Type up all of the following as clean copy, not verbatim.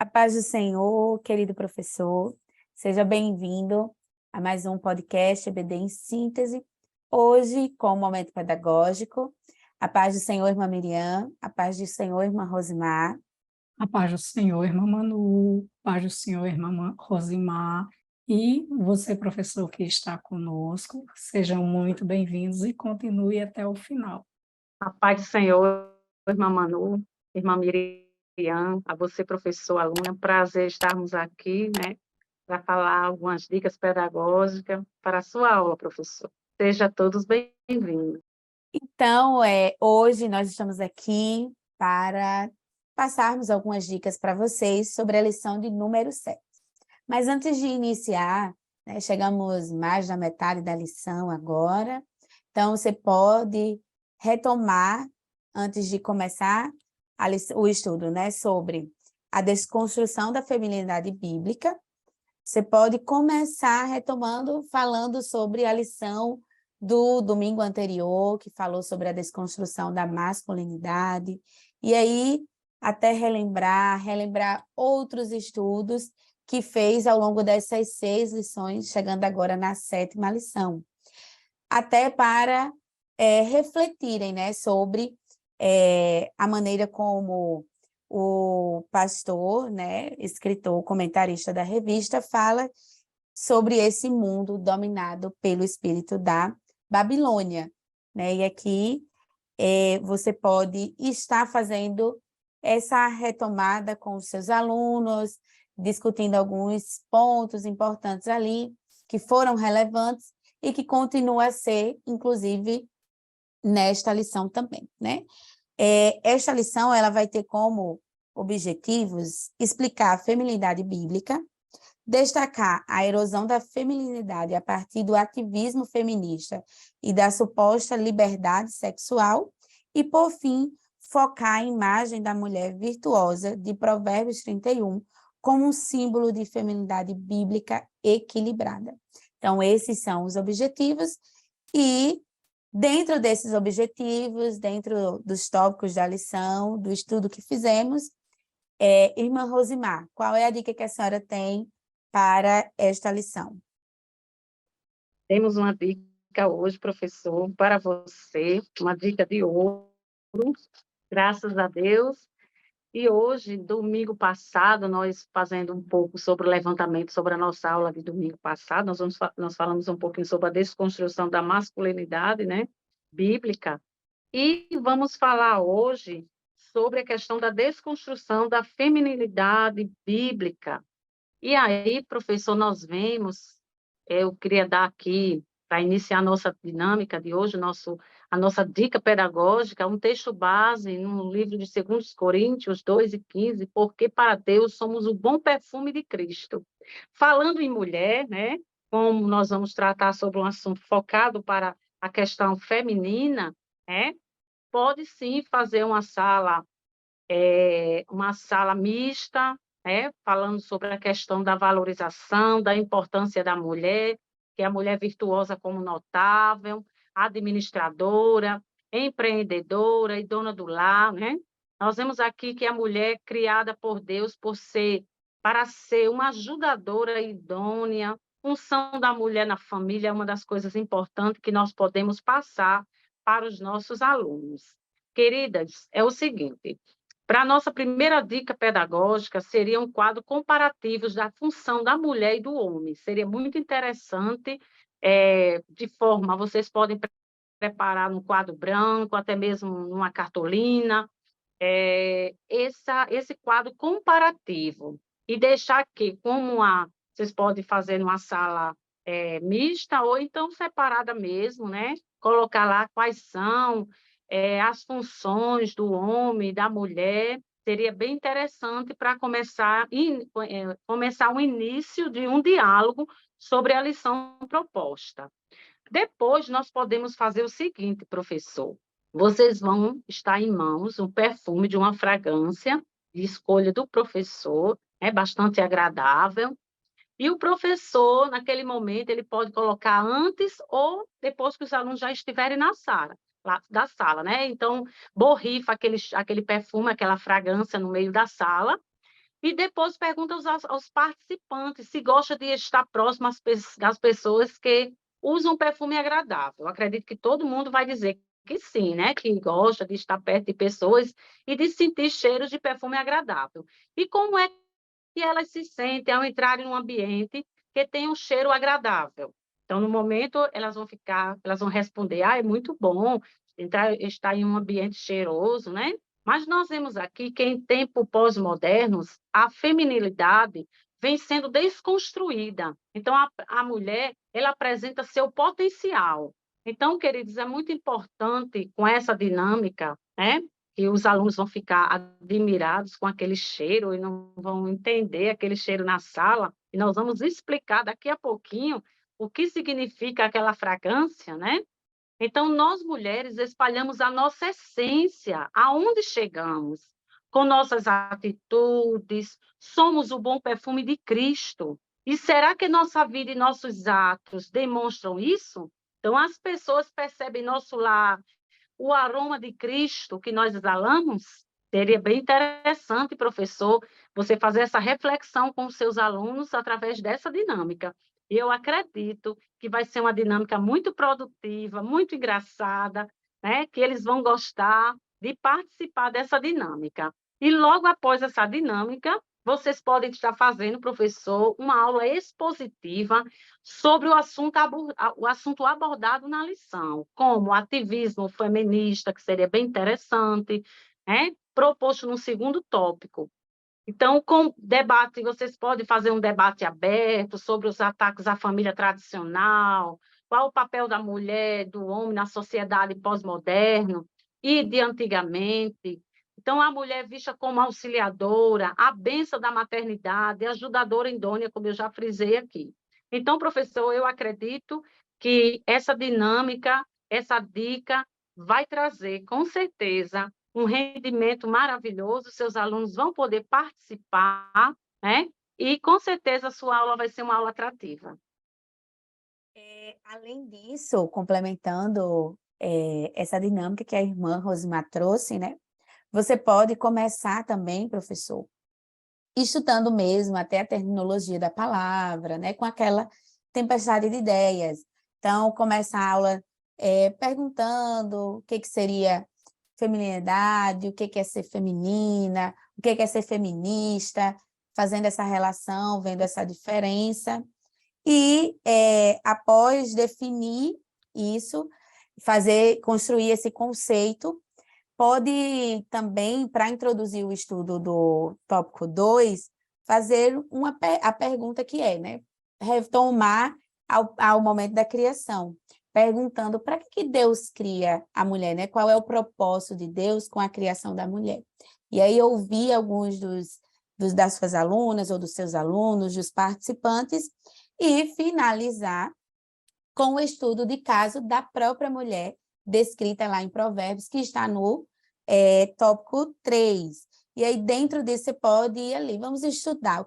A paz do Senhor, querido professor, seja bem-vindo a mais um podcast EBD em Síntese, hoje com o momento pedagógico. A paz do Senhor, irmã Miriam, a paz do Senhor, irmã Rosimar. A paz do Senhor, irmã Manu, a paz do Senhor, irmã Rosimar, e você, professor, que está conosco, sejam muito bem-vindos e continue até o final. A paz do Senhor, irmã Manu, irmã Miriam, a você, professor, aluna, prazer estarmos aqui, né, para falar algumas dicas pedagógicas para a sua aula, professor. Sejam todos bem-vindos. Então, hoje nós estamos aqui para passarmos algumas dicas para vocês sobre a lição de número 7. Mas antes de iniciar, né, chegamos mais da metade da lição agora, então você pode retomar, antes de começar o estudo, né, sobre a desconstrução da feminilidade bíblica. Você pode começar retomando, falando sobre a lição do domingo anterior, que falou sobre a desconstrução da masculinidade, e aí até relembrar outros estudos que fez ao longo dessas 6 lições, chegando agora na 7ª lição. Até para refletirem, né, sobre a maneira como o pastor, né, escritor, comentarista da revista, fala sobre esse mundo dominado pelo espírito da Babilônia, né? E aqui você pode estar fazendo essa retomada com os seus alunos, discutindo alguns pontos importantes ali, que foram relevantes e que continua a ser, inclusive, nesta lição também, né? Esta lição ela vai ter como objetivos explicar a feminilidade bíblica, destacar a erosão da feminilidade a partir do ativismo feminista e da suposta liberdade sexual e, por fim, focar a imagem da mulher virtuosa de Provérbios 31 como um símbolo de feminilidade bíblica equilibrada. Então, esses são os objetivos e, dentro desses objetivos, dentro dos tópicos da lição, do estudo que fizemos, irmã Rosimar, qual é a dica que a senhora tem para esta lição? Temos uma dica hoje, professor, para você, uma dica de ouro, graças a Deus. E hoje, domingo passado, nós fazendo um pouco sobre o levantamento, sobre a nossa aula de domingo passado, nós falamos um pouquinho sobre a desconstrução da masculinidade, né, bíblica, e vamos falar hoje sobre a questão da desconstrução da feminilidade bíblica. E aí, professor, nós vemos, eu queria dar aqui, para iniciar a nossa dinâmica de hoje, a nossa dica pedagógica, um texto base no livro de 2 Coríntios 2:15, porque para Deus somos o bom perfume de Cristo. Falando em mulher, né, como nós vamos tratar sobre um assunto focado para a questão feminina, né, pode sim fazer uma sala mista, né, falando sobre a questão da valorização, da importância da mulher, que é a mulher virtuosa como notável, administradora, empreendedora e dona do lar, né? Nós vemos aqui que a mulher criada por Deus para ser uma ajudadora idônea, função da mulher na família é uma das coisas importantes que nós podemos passar para os nossos alunos. Queridas, é o seguinte, para a nossa primeira dica pedagógica, seria um quadro comparativos da função da mulher e do homem. Seria muito interessante, vocês podem preparar num quadro branco, até mesmo numa cartolina, esse quadro comparativo. E deixar aqui, vocês podem fazer numa sala mista ou então separada mesmo, né? Colocar lá quais são as funções do homem, da mulher, seria bem interessante para começar o início de um diálogo sobre a lição proposta. Depois, nós podemos fazer o seguinte, professor, vocês vão estar em mãos um perfume de uma fragrância de escolha do professor, é bastante agradável, e o professor, naquele momento, ele pode colocar antes ou depois que os alunos já estiverem na sala, da sala, né? Então, borrifa aquele perfume, aquela fragrância no meio da sala, E depois pergunta aos participantes se gosta de estar próximo das pessoas que usam perfume agradável. Eu acredito que todo mundo vai dizer que sim, né? Que gosta de estar perto de pessoas e de sentir cheiros de perfume agradável. E como é que elas se sentem ao entrarem num ambiente que tem um cheiro agradável? Então, no momento, elas vão responder, é muito bom estar em um ambiente cheiroso, né? Mas nós vemos aqui que, em tempos pós-modernos, a feminilidade vem sendo desconstruída. Então, a mulher, ela apresenta seu potencial. Então, queridos, é muito importante com essa dinâmica, né? Que os alunos vão ficar admirados com aquele cheiro e não vão entender aquele cheiro na sala. E nós vamos explicar daqui a pouquinho o que significa aquela fragrância, né? Então, nós mulheres espalhamos a nossa essência, aonde chegamos, com nossas atitudes, somos o bom perfume de Cristo. E será que nossa vida e nossos atos demonstram isso? Então, as pessoas percebem nosso lar, o aroma de Cristo que nós exalamos? Seria bem interessante, professor, você fazer essa reflexão com os seus alunos através dessa dinâmica. E eu acredito que vai ser uma dinâmica muito produtiva, muito engraçada, né? Que eles vão gostar de participar dessa dinâmica. E logo após essa dinâmica, vocês podem estar fazendo, professor, uma aula expositiva sobre o assunto abordado na lição, como o ativismo feminista, que seria bem interessante, né? Proposto no segundo tópico. Então, com debate, vocês podem fazer um debate aberto sobre os ataques à família tradicional, qual o papel da mulher, do homem na sociedade pós-moderna e de antigamente. Então, a mulher vista como auxiliadora, a bênção da maternidade, ajudadora idônea, como eu já frisei aqui. Então, professor, eu acredito que essa dinâmica, essa dica vai trazer, com certeza, um rendimento maravilhoso, seus alunos vão poder participar, né? E, com certeza, a sua aula vai ser uma aula atrativa. Além disso, complementando essa dinâmica que a irmã Rosimar trouxe, né? Você pode começar também, professor, estudando mesmo até a terminologia da palavra, né? Com aquela tempestade de ideias. Então, começa a aula perguntando o que seria feminilidade, o que é ser feminina, o que é ser feminista, fazendo essa relação, vendo essa diferença. E, após definir isso, construir esse conceito, pode também, para introduzir o estudo do tópico 2, fazer a pergunta que né? Retomar ao momento da criação, perguntando para que Deus cria a mulher, né? Qual é o propósito de Deus com a criação da mulher? E aí ouvir alguns das suas alunas ou dos seus alunos, dos participantes, e finalizar com o estudo de caso da própria mulher, descrita lá em Provérbios, que está no tópico 3. E aí, dentro disso, você pode ir ali. Vamos estudar.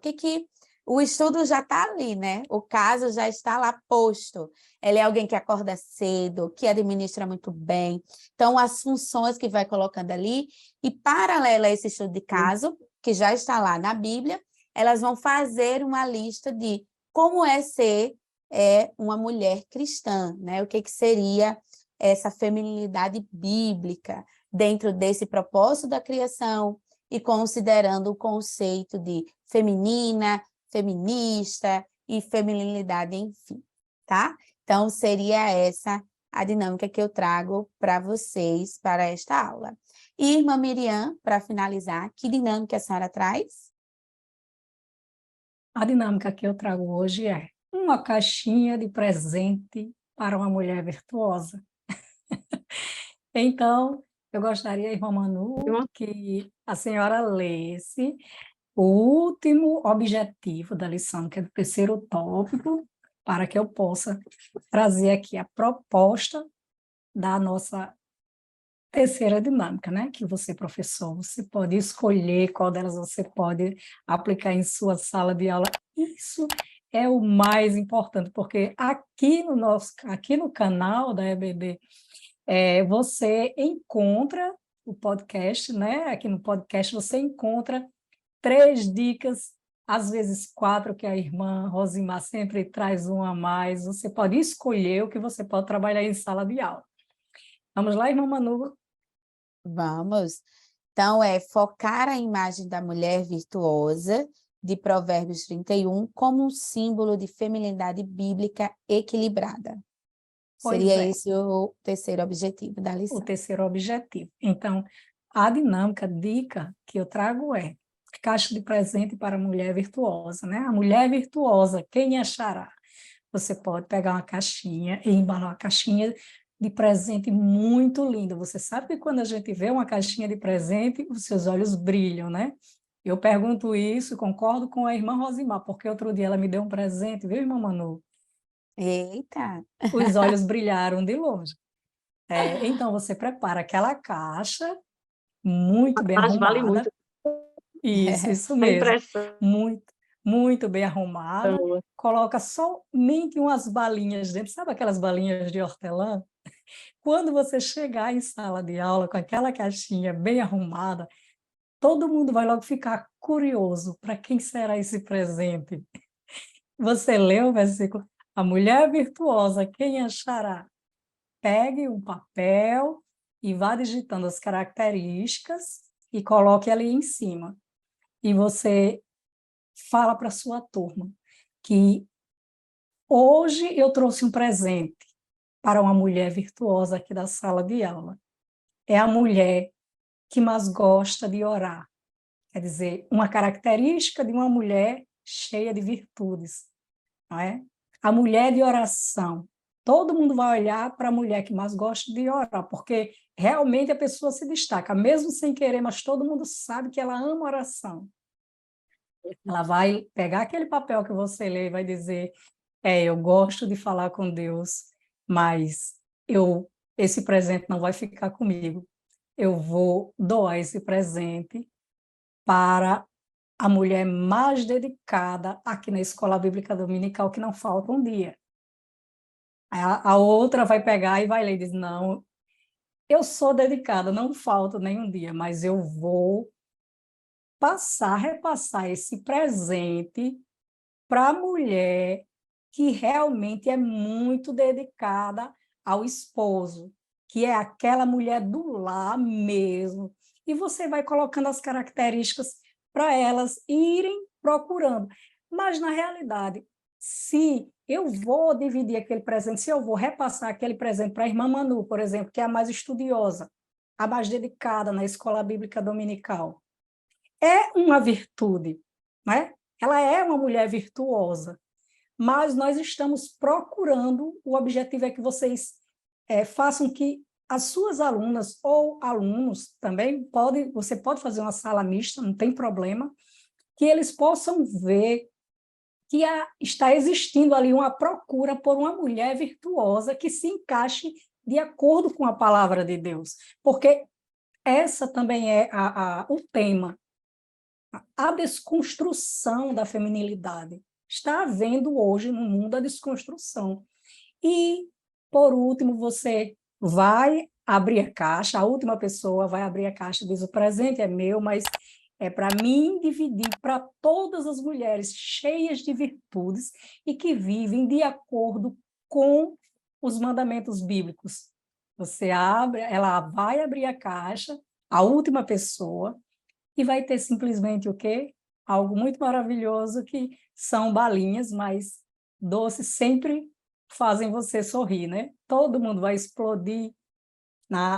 O estudo já está ali, né? O caso já está lá posto. Ela é alguém que acorda cedo, que administra muito bem. Então, as funções que vai colocando ali, e paralelo a esse estudo de caso, que já está lá na Bíblia, elas vão fazer uma lista de como é ser uma mulher cristã, né? O que seria essa feminilidade bíblica dentro desse propósito da criação e considerando o conceito de feminina, feminista e feminilidade, enfim, tá? Então, seria essa a dinâmica que eu trago para vocês para esta aula. E, irmã Miriam, para finalizar, que dinâmica a senhora traz? A dinâmica que eu trago hoje é uma caixinha de presente para uma mulher virtuosa. Então, eu gostaria, irmã Manu, que a senhora lesse o último objetivo da lição, que é do terceiro tópico, para que eu possa trazer aqui a proposta da nossa terceira dinâmica, né? Que você, professor, você pode escolher qual delas você pode aplicar em sua sala de aula. Isso é o mais importante, porque aqui no canal da EBD, você encontra o podcast, né? Aqui no podcast você encontra 3 dicas, às vezes 4, que a irmã Rosimar sempre traz uma a mais. Você pode escolher o que você pode trabalhar em sala de aula. Vamos lá, irmã Manu? Vamos. Então, focar a imagem da mulher virtuosa, de Provérbios 31, como um símbolo de feminilidade bíblica equilibrada. Pois Seria é. esse o terceiro objetivo da O lição. terceiro objetivo. Então, a dinâmica, dica que eu trago é caixa de presente para a mulher virtuosa, né? A mulher virtuosa, quem achará? Você pode pegar uma caixinha e embalar uma caixinha de presente muito linda. Você sabe que quando a gente vê uma caixinha de presente, os seus olhos brilham, né? Eu pergunto isso, concordo com a irmã Rosimar, porque outro dia ela me deu um presente, viu, irmã Manu? Eita! Os olhos brilharam de longe. Então, você prepara aquela caixa muito bem Mas vale arrumada. muito Isso a mesmo. impressão. Muito, muito bem arrumada. Coloca somente umas balinhas dentro. Sabe aquelas balinhas de hortelã? Quando você chegar em sala de aula com aquela caixinha bem arrumada, todo mundo vai logo ficar curioso para quem será esse presente. Você leu o versículo? A mulher virtuosa, quem achará? Pegue um papel e vá digitando as características e coloque ali em cima. E você fala para a sua turma que hoje eu trouxe um presente para uma mulher virtuosa aqui da sala de aula. É a mulher que mais gosta de orar. Quer dizer, uma característica de uma mulher cheia de virtudes, não é? A mulher de oração. Todo mundo vai olhar para a mulher que mais gosta de orar, porque realmente a pessoa se destaca, mesmo sem querer, mas todo mundo sabe que ela ama oração. Ela vai pegar aquele papel que você lê e vai dizer: eu gosto de falar com Deus, mas esse presente não vai ficar comigo. Eu vou doar esse presente para a mulher mais dedicada aqui na Escola Bíblica Dominical, que não falta um dia. A outra vai pegar e vai ler e diz: não, eu sou dedicada, não falta nenhum dia, mas eu vou repassar esse presente para a mulher que realmente é muito dedicada ao esposo, que é aquela mulher do lar mesmo. E você vai colocando as características para elas irem procurando. Mas, na realidade, se eu vou dividir aquele presente, se eu vou repassar aquele presente para a irmã Manu, por exemplo, que é a mais estudiosa, a mais dedicada na escola bíblica dominical, é uma virtude, né? Ela é uma mulher virtuosa, mas nós estamos procurando, o objetivo é que vocês façam que as suas alunas ou alunos também, você pode fazer uma sala mista, não tem problema, que eles possam ver que está existindo ali uma procura por uma mulher virtuosa que se encaixe de acordo com a palavra de Deus, porque essa também é o tema, a desconstrução da feminilidade. Está havendo hoje no mundo a desconstrução. E, por último, você vai abrir a caixa, a última pessoa vai abrir a caixa e diz: o presente é meu, mas é para mim dividir para todas as mulheres cheias de virtudes e que vivem de acordo com os mandamentos bíblicos. Você abre, ela vai abrir a caixa, a última pessoa, e vai ter simplesmente o quê? Algo muito maravilhoso, que são balinhas, mas doces sempre fazem você sorrir, né? Todo mundo vai explodir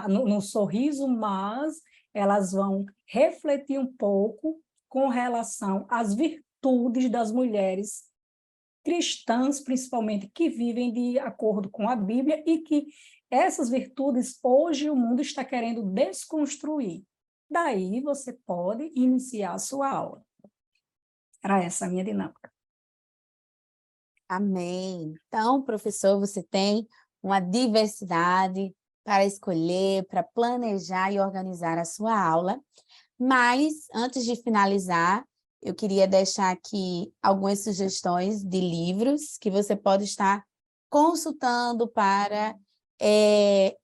no sorriso, mas elas vão refletir um pouco com relação às virtudes das mulheres cristãs, principalmente, que vivem de acordo com a Bíblia e que essas virtudes hoje o mundo está querendo desconstruir. Daí você pode iniciar a sua aula. Era essa a minha dinâmica. Amém. Então, professor, você tem uma diversidade para escolher, para planejar e organizar a sua aula. Mas, antes de finalizar, eu queria deixar aqui algumas sugestões de livros que você pode estar consultando para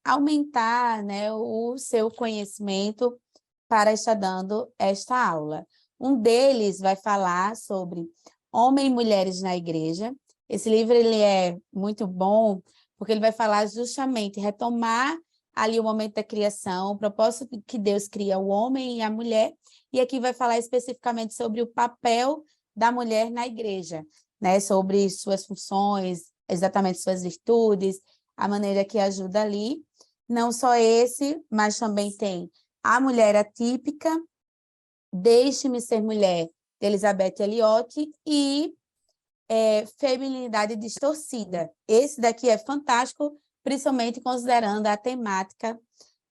aumentar, né, o seu conhecimento para estar dando esta aula. Um deles vai falar sobre homens e mulheres na igreja. Esse livro ele é muito bom, porque ele vai falar justamente, retomar ali o momento da criação, o propósito que Deus cria o homem e a mulher, e aqui vai falar especificamente sobre o papel da mulher na igreja, né? Sobre suas funções, exatamente suas virtudes, a maneira que ajuda ali. Não só esse, mas também tem A Mulher Atípica, Deixe-me Ser Mulher, de Elizabeth Elliot, e Feminilidade Distorcida. Esse daqui é fantástico, principalmente considerando a temática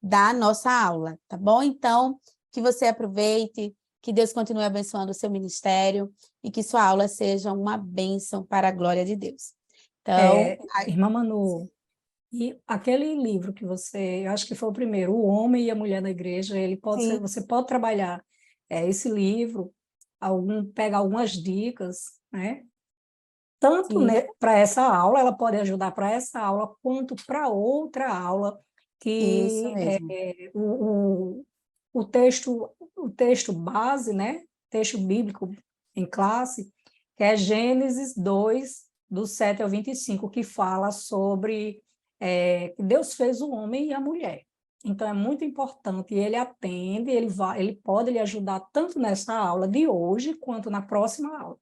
da nossa aula, tá bom? Então, que você aproveite, que Deus continue abençoando o seu ministério e que sua aula seja uma bênção para a glória de Deus. Então, Irmã Manu, e aquele livro que eu acho que foi o primeiro, O Homem e a Mulher na Igreja, ele pode ser, sim, você pode trabalhar esse livro, pegar algumas dicas, né? Tanto sim, para essa aula, ela pode ajudar para essa aula, quanto para outra aula, isso que mesmo. o texto base, né? Texto bíblico em classe, que é Gênesis 2, do 7 ao 25, que fala sobre que Deus fez o homem e a mulher. Então, é muito importante, e ele atende, ele pode lhe ajudar tanto nessa aula de hoje, quanto na próxima aula.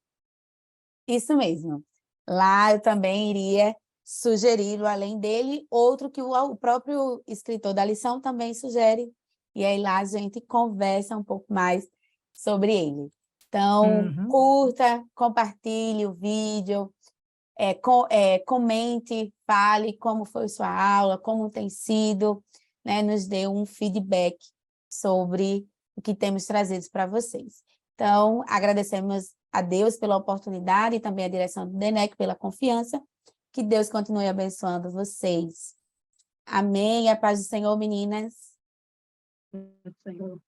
Isso mesmo. Lá eu também iria sugerir, além dele, outro que o próprio escritor da lição também sugere, e aí lá a gente conversa um pouco mais sobre ele. Então, Uhum. curta, compartilhe o vídeo, comente, fale como foi sua aula, como tem sido, né? Nos dê um feedback sobre o que temos trazido para vocês. Então, agradecemos a Deus pela oportunidade e também a direção do DENEC pela confiança. Que Deus continue abençoando vocês. Amém. A paz do Senhor, meninas. Senhor.